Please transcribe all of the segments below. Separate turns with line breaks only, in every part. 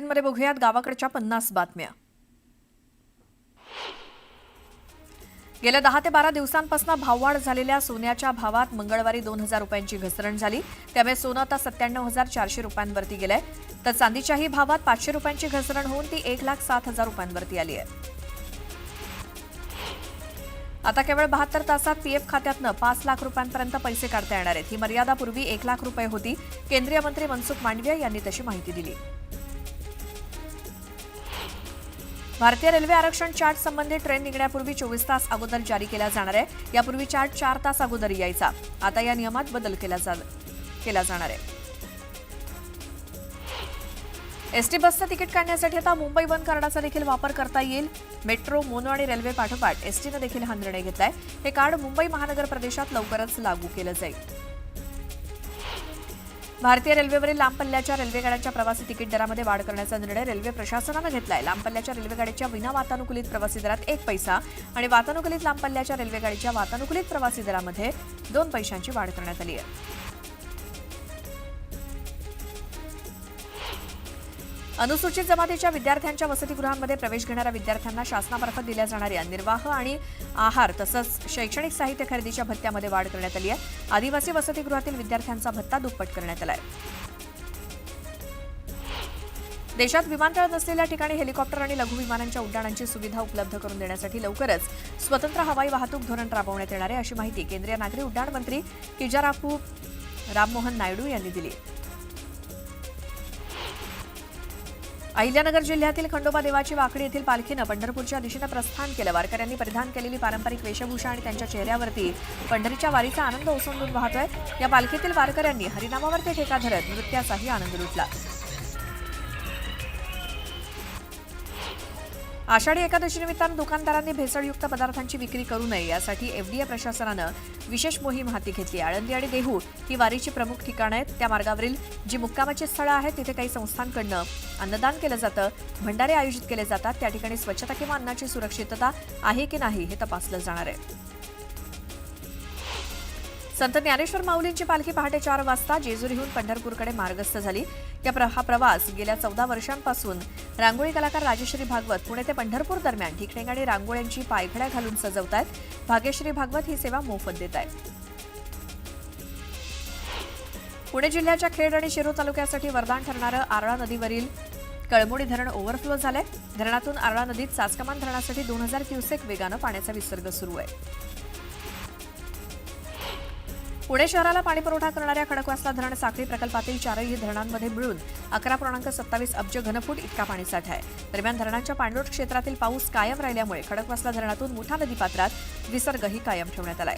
घडामोडींमध्ये बघूयात गावाकडच्या 50 बातम्या। गेल्या 10 ते 12 दिवसांपासून भाववाढ झालेल्या सोन्याच्या भावात मंगळवारी 2000 रुपयांची घसरण झाली। त्यामुळे सोनं आता 97400 रुपयांवरती गेलंय, तर चांदीच्याही भावात 500 रुपयांची घसरण होऊन ती 1,07,000 रुपयांवरती आली आहे। आता केवळ 72 तासात पीएफ खात्यातनं 5 लाख रुपयांपर्यंत पैसे काढता येणार आहेत। ही मर्यादा पूर्वी 1 लाख रुपये होती। केंद्रीय मंत्री मनसुख मांडविया यांनी तशी माहिती दिली। भारतीय रेल्वे आरक्षण चार्ट संबंधी ट्रेन निघण्यापूर्वी 24 तास अगोदर जारी केला जाणार आहे। यापूर्वी चार्ट 4 तास अगोदर यायचा, आता या नियमात बदल केला जाणार आहे। एसटी बसचं तिकीट काढण्यासाठी आता मुंबई वन कार्डाचा देखील वापर करता येईल। मेट्रो, मोनो आणि रेल्वे पाठोपाठ एसटीने देखील हा निर्णय घेतलाय। हे कार्ड मुंबई महानगर प्रदेशात लवकरच लागू केलं जाईल। भारतीय रेल्वेवरील लांब पल्ल्याच्या रेल्वेगाड्यांच्या प्रवासी तिकीट दरामध्ये वाढ करण्याचा निर्णय रेल्वे प्रशासनानं घेतलाय। लांब पल्ल्याच्या रेल्वेगाडीच्या विना वातानुकूलित प्रवासी दरात 1 पैसा आणि वातानुकूलित लांब पल्ल्याच्या रेल्वेगाडीच्या वातानुकूलित प्रवासी दरामध्ये 2 पैशांची वाढ करण्यात आली आहे। अनुसूचित जमातीच्या विद्यार्थ्यांच्या वसतिगृहांमध्ये प्रवेश घेणाऱ्या विद्यार्थ्यांना शासनामार्फत दिल्या जाणाऱ्या निर्वाह आणि आहार तसंच शैक्षणिक साहित्य खरेदीच्या भत्त्यामध्ये वाढ करण्यात आली आहे। आदिवासी वसतिगृहातील विद्यार्थ्यांचा भत्ता दुप्पट करण्यात आला आहे। देशात विमानतळ नसलेल्या ठिकाणी हेलिकॉप्टर आणि लघु विमानांच्या उड्डाणांची सुविधा उपलब्ध करून देण्यासाठी लवकरच स्वतंत्र हवाई वाहतूक धोरण राबवण्यात येणार आहे, अशी माहिती केंद्रीय नागरी उड्डाण मंत्री किजारापू राममोहन नायडू यांनी दिली। अहिल्यानगर जिल्ह्यातील खंडोबा देवाची वाकडी येथील पालखीनं पंढरपूरच्या दिशेनं प्रस्थान केलं। वारकऱ्यांनी परिधान केलेली पारंपरिक वेशभूषा आणि त्यांच्या चेहऱ्यावरती पंढरीच्या वारीचा आनंद ओसंडून वाहतोय। या पालखीतील वारकऱ्यांनी हरिनामावरती ठेका धरत नृत्याचाही आनंद लुटला। आषाढी एकादशी निमित्तानं दुकानदारांनी भेसळयुक्त पदार्थांची विक्री करू नये यासाठी एफडीए प्रशासनानं विशेष मोहीम हाती घेतली। आळंदी आणि देहू ही वारीची प्रमुख ठिकाणं आहेत। त्या मार्गावरील जी मुक्कामाची स्थळं आहेत तिथे काही संस्थांकडनं अन्नदान केलं जातं, भंडारे आयोजित केले जातात। त्या ठिकाणी स्वच्छता किंवा अन्नाची सुरक्षितता आहे की नाही हे तपासलं जाणार आहे। संत ज्ञानेश्वर माऊलींची पालखी पहाटे 4 वाजता जेजुरीहून पंढरपूरकडे मार्गस्थ झाली। हा प्रवास गेल्या 14 वर्षांपासून रांगोळी कलाकार राजेश्री भागवत पुणे ते पंढरपूर दरम्यान ठिकठिकाणी रांगोळ्यांची पायघड्या घालून सजवतायत। भाग्यश्री भागवत ही सेवा मोफत देत आहेत। पुणे जिल्ह्याच्या खेड आणि शिरूर तालुक्यासाठी वरदान ठरणारं आरळा नदीवरील कळमोडी धरण ओव्हरफ्लो झालंय। धरणातून आरळा नदीत सासकमान धरणासाठी 2000 क्युसेक वेगानं पाण्याचा विसर्ग सुरू आहे। पुणे शहराला पाणीपुरवठा करणाऱ्या खडकवासला धरण साखळी प्रकल्पातील 4ही धरणांमध्ये मिळून 11.27 अब्ज घनफूट इतका पाणीसाठा आहे। दरम्यान धरणांच्या पाणलोट क्षेत्रातील पाऊस कायम राहिल्यामुळे खडकवासला धरणातून मुठा नदीपात्रात विसर्गही कायम ठेवण्यात आलाय।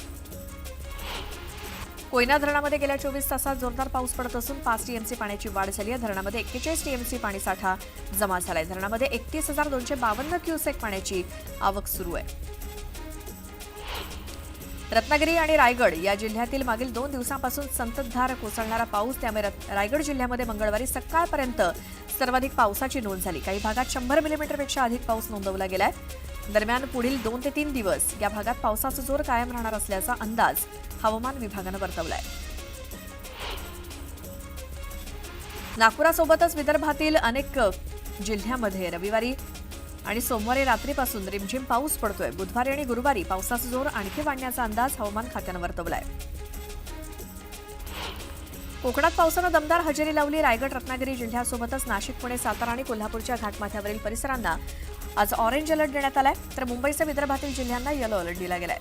कोयना धरणामध्ये गेल्या 24 तासात जोरदार पाऊस पडत असून 5 टीएमसी पाण्याची वाढ झाली आहे। धरणामध्ये 41 टीएमसी पाणीसाठा जमा झालाय। धरणामध्ये 31,252 क्युसेक पाण्याची आवक सुरू आहे। रत्नागिरी आणि रायगड या जिल्ह्यातील मागील 2 दिवसांपासून संततधार कोसळणारा पाऊस, त्यामुळे रायगड जिल्ह्यामध्ये मंगळवारी सकाळपर्यंत सर्वाधिक पावसाची नोंद झाली। काही भागात 100 मिलीमीटरपेक्षा अधिक पाऊस नोंदवला गेलाय। दरम्यान पुढील 2 ते 3 दिवस या भागात पावसाचा जोर कायम राहणार असल्याचा अंदाज हवामान विभागानं वर्तवलाय। नागपुरासोबतच विदर्भातील अनेक जिल्ह्यांमध्ये रविवारी आणि सोमवारी रात्रीपासून रिमझिम पाऊस पडतोय। बुधवारी आणि गुरुवारी पावसाचा जोर आणखी वाढण्याचा अंदाज हवामान खात्यानं वर्तवलाय। कोकणात पावसानं दमदार हजेरी लावली। रायगड, रत्नागिरी जिल्ह्यासोबतच नाशिक, पुणे, सातारा आणि कोल्हापूरच्या घाटमाथ्यावरील परिसरांना आज ऑरेंज अलर्ट देण्यात आलाय, तर मुंबईसह विदर्भातील जिल्ह्यांना येलो अलर्ट दिला गेलाय।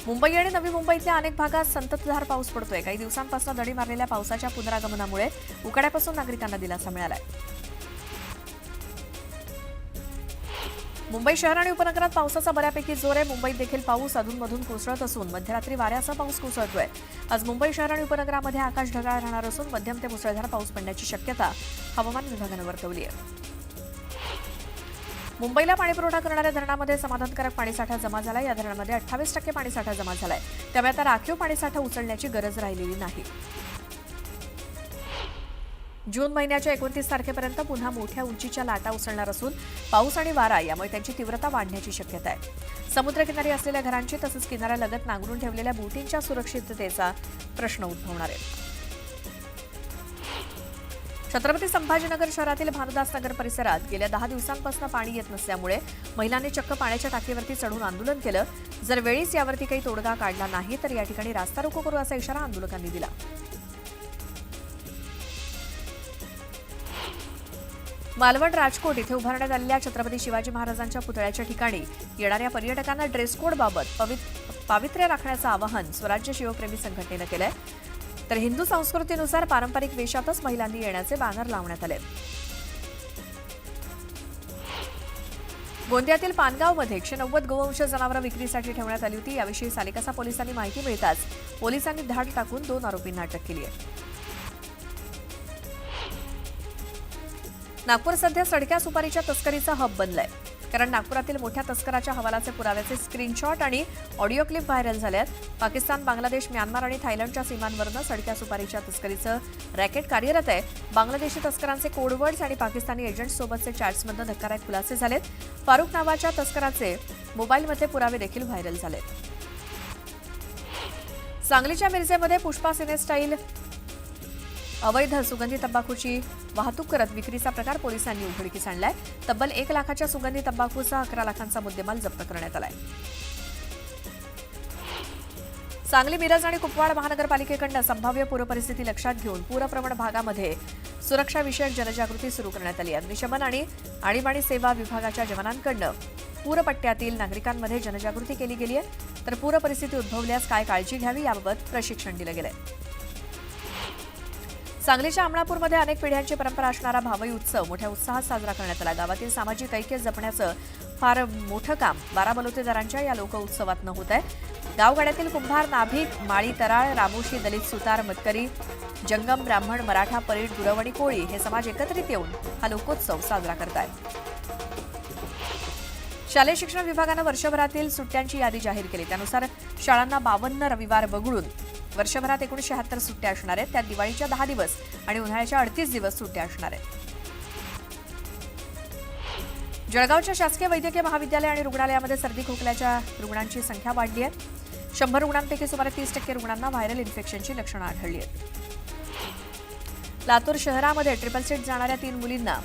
मुंबई आणि नवी मुंबईतल्या अनेक भागात संततधार पाऊस पडतोय। काही दिवसांपासून दडी मारलेल्या पावसाच्या पुनरागमनामुळे उकाड्यापासून नागरिकांना दिलासा मिळालाय। मुंबई शहर आणि उपनगरात पावसाचा बऱ्यापैकी जोर आहे। मुंबईत देखील पाऊस अधूनमधून कोसळत असून मध्यरात्री वाऱ्यासह पाऊस कोसळतोय। आज मुंबई शहर आणि उपनगरामध्ये आकाश ढगाळ राहणार असून मध्यम ते मुसळधार पाऊस पडण्याची शक्यता हवामान विभागानं वर्तवली आहे। मुंबईला पाणीपुरवठा करणाऱ्या धरणामध्ये समाधानकारक पाणीसाठा जमा झाला। या धरणामध्ये 28% पाणीसाठा जमा झालाय, त्यामुळे आता राखीव पाणीसाठा उचलण्याची गरज राहिलेली नाही। जून महिन्याच्या 29 तारखेपर्यंत पुन्हा मोठ्या उंचीच्या लाटा उसळणार असून पाऊस आणि वारा यामुळे त्यांची तीव्रता वाढण्याची शक्यता आहे। समुद्रकिनारी असलेल्या घरांची तसंच किनाऱ्यालगत नांगरून ठेवलेल्या बोटींच्या सुरक्षिततेचा प्रश्न उद्भवणार आहे। छत्रपती संभाजीनगर शहरातील भानुदास नगर परिसरात गेल्या 10 दिवसांपासून पाणी येत नसल्यामुळे महिलांनी चक्क पाण्याच्या टाकीवरती चढून आंदोलन केलं. जर वेळीच यावरती काही तोडगा काढला नाही तर या ठिकाणी रास्ता रोको करू असा इशारा आंदोलकांनी दिला. मालवण राजकोट इथे उभारण्यात आलेल्या छत्रपती शिवाजी महाराजांच्या पुतळ्याच्या ठिकाणी येणाऱ्या पर्यटकांना ड्रेस कोड बाबत पावित्र्य राखण्याचं आवाहन स्वराज्य शिवप्रेमी संघटनेनं केलंय. तर हिंदू संस्कृतीनुसार पारंपरिक वेशातच महिलांनी येण्याचे बॅनर लावण्यात आले. गोंदियातील पानगावमध्ये 190 गोवंश जनावरं विक्रीसाठी ठेवण्यात आली होती. याविषयी सालेकसा पोलिसांनी माहिती मिळताच पोलिसांनी धाड टाकून 2 आरोपींना अटक केली आहे. नागपूर सध्या सडक्या सुपारीच्या तस्करीचा हब बनलाय. कारण नागपुरातील मोठ्या तस्कराच्या हवालाचे पुराव्याचे स्क्रीनशॉट आणि ऑडिओ क्लिप व्हायरल झाले आहेत. पाकिस्तान, बांगलादेश, म्यानमार आणि थायलंडच्या सीमांवरनं सडक्या सुपारीच्या तस्करीचं रॅकेट कार्यरत आहे. बांगलादेशी तस्करांचे कोडवर्ड्स आणि पाकिस्तानी एजंट्ससोबतचे चॅट्समधनं धक्कादायक खुलासे झालेत. फारुख नावाच्या तस्कराचे मोबाईलमधले पुरावे देखील व्हायरल झालेत. सांगलीच्या मिरजेमध्ये पुष्पा सिने स्टाईल अवैध सुगंधी तंबाखूची वाहतूक करत विक्रीचा प्रकार पोलिसांनी उघडकीस आणलाय. तब्बल 1 लाखाच्या सुगंधी तंबाखूसह 11 लाखांचा मुद्देमाल जप्त करण्यात आलाय. सांगली, मिरज आणि कुपवाड महानगरपालिकेकडून संभाव्य पूरपरिस्थिती लक्षात घेऊन पूरप्रवण भागामध्ये सुरक्षाविषयक जनजागृती सुरू करण्यात आली. अग्निशमन आणि आणीबाणी सेवा विभागाच्या जवानांकडून पूरपट्ट्यातील नागरिकांमध्ये जनजागृती केली गेली आहे. तर पूरपरिस्थिती उद्भवल्यास काय काळजी घ्यावी याबाबत प्रशिक्षण दिलं गेलंय. सांगलीच्या अमळापूरमध्ये अनेक पिढ्यांची परंपरा असणारा भावई उत्सव मोठ्या उत्साहात साजरा करण्यात आला. गावातील सामाजिक ऐक्य जपण्याचं फार मोठं काम 12 बलुतेदारांच्या या लोकउत्सवातनं होत आहे. गावगाड्यातील कुंभार, नाभिक, माळी, तराळ, रामोशी, दलित, सुतार, मतकरी, जंगम, ब्राह्मण, मराठा, परीट, गुरव आणि कोळी हे समाज एकत्रित येऊन हा लोकोत्सव साजरा करतायत. शालेय शिक्षण विभागानं वर्षभरातील सुट्ट्यांची यादी जाहीर केली. त्यानुसार शाळांना 52 रविवार वगळून वर्षभरात 176 सुट्ट्या असणार आहेत. त्यात दिवाळीच्या 10 दिवस आणि उन्हाळ्याच्या 38 दिवस सुट्ट्या असणार आहेत. जळगावच्या शासकीय वैद्यकीय महाविद्यालय आणि रुग्णालयामध्ये सर्दी खोकल्याच्या रुग्णांची संख्या वाढली आहे. 100 रुग्णांपैकी सुमारे 30% रुग्णांना व्हायरल इन्फेक्शनची लक्षणं आढळली आहेत. लातूर शहरामध्ये ट्रिपल सीट जाणाऱ्या 3 मुलींना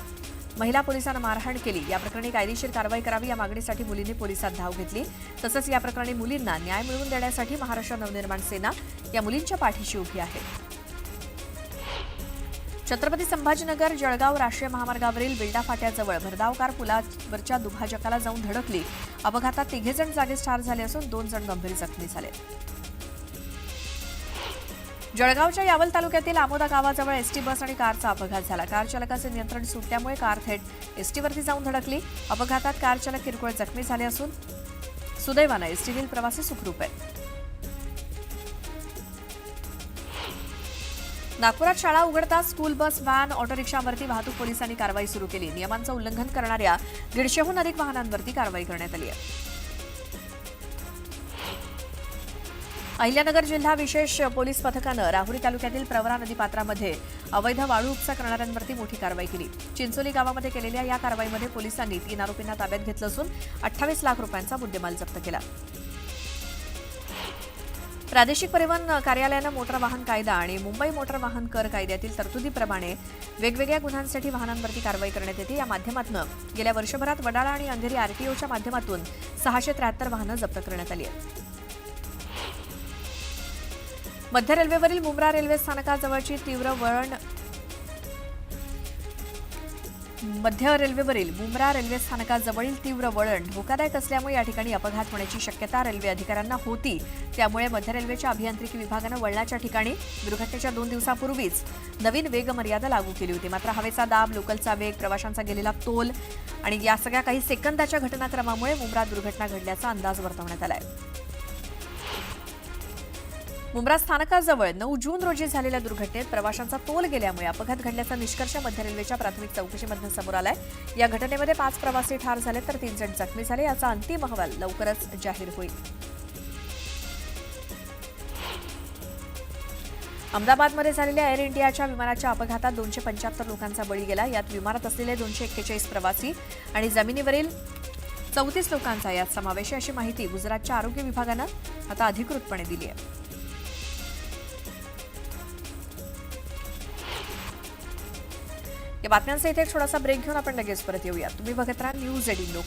महिला पोलिसांना मारहाण केली. या प्रकरणी कायदेशीर कारवाई करावी या मागणीसाठी मुलींनी पोलिसात धाव घेतली. तसंच या प्रकरणी मुलींना न्याय मिळवून देण्यासाठी महाराष्ट्र नवनिर्माण सेना या मुलींच्या पाठीशी उभी आहे. छत्रपती संभाजीनगर जळगाव राष्ट्रीय महामार्गावरील बिल्डा फाट्याजवळ भरधाव कार पुलावरच्या दुभाजकाला जाऊन धडकली. अपघातात 3 जण जागीच ठार झाले असून 2 जण गंभीर जखमी झाले. जळगावच्या यावल तालुक्यातील आमोदा गावाजवळ एसटी बस आणि कारचा अपघात झाला. कार चालकाचे नियंत्रण सुटल्यामुळे कार थेट एसटीवरती जाऊन धडकली. अपघातात कार चालक किरकोळ जखमी झाले असून सुदैवानं एसटीतील प्रवासी सुखरूप आहेत. नागपुरात शाळा उघडताच स्कूल बस, व्हॅन, ऑटो रिक्षांवरती वाहतूक पोलिसांनी कारवाई सुरू केली. नियमांचं उल्लंघन करणाऱ्या 150हून अधिक वाहनांवरती कारवाई करण्यात आली आहे. अहिल्यानगर जिल्हा विशेष पोलीस पथकानं राहुरी तालुक्यातील प्रवरा नदीपात्रामध्ये अवैध वाळू उपसा करणाऱ्यांवरती मोठी कारवाई केली. चिंचोली गावामध्ये केलेल्या या कारवाईमध्ये पोलिसांनी 3 आरोपींना ताब्यात घेतलं असून 28 लाख रुपयांचा मुद्देमाल जप्त केला. प्रादेशिक परिवहन कार्यालयानं मोटार वाहन कायदा आणि मुंबई मोटार वाहन कर कायद्यातील तरतुदीप्रमाणे वेगवेगळ्या गुन्ह्यांसाठी वाहनांवरती कारवाई करण्यात येते. या माध्यमातून गेल्या वर्षभरात वडाळा आणि अंधेरी आरटीओच्या माध्यमातून 673 वाहनं जप्त करण्यात आली आहेत. मध्य रेल्वेवरील मुंब्रा रेल्वे स्थानकाजवळची तीव्र वळण मध्य रेल्वेवरील मुंब्रा रेल्वे स्थानकाजवळील तीव्र वळण धोकादायक असल्यामुळे या ठिकाणी अपघात होण्याची शक्यता रेल्वे अधिकाऱ्यांना होती. त्यामुळे मध्य रेल्वेच्या अभियांत्रिकी विभागानं वळणाच्या ठिकाणी दुर्घटनेच्या 2 दिवसापूर्वीच नवीन वेग मर्यादा लागू केली होती. मात्र हवेचा दाब, लोकलचा वेग, प्रवाशांचा गेलेला तोल आणि या सगळ्या काही सेकंदाच्या घटनाक्रमामुळे मुंब्रा दुर्घटना घडल्याचा अंदाज वर्तवण्यात आला आहे. मुंब्रा स्थानकाजवळ 9 जून रोजी झालेल्या दुर्घटनेत प्रवाशांचा तोल गेल्यामुळे अपघात घडल्याचा निष्कर्ष मध्य रेल्वेच्या प्राथमिक चौकशीमधून समोर आलाय. या घटनेमध्ये 5 प्रवासी ठार झाले तर 3 जण जखमी झाले. याचा अंतिम अहवाल लवकरच जाहीर होईल. अहमदाबादमध्ये झालेल्या एअर इंडियाच्या विमानाच्या अपघातात 275 लोकांचा बळी गेला. यात विमानात असलेले 241 प्रवासी आणि जमिनीवरील 34 लोकांचा यात समावेश आहे, अशी माहिती गुजरातच्या आरोग्य विभागानं आता अधिकृतपणे दिली आहे. या बातम्यांचा इथे एक छोटासा ब्रेक घेऊन आपण लगेच परत येऊया. तुम्ही बघत राहा न्यूज 18 लोक.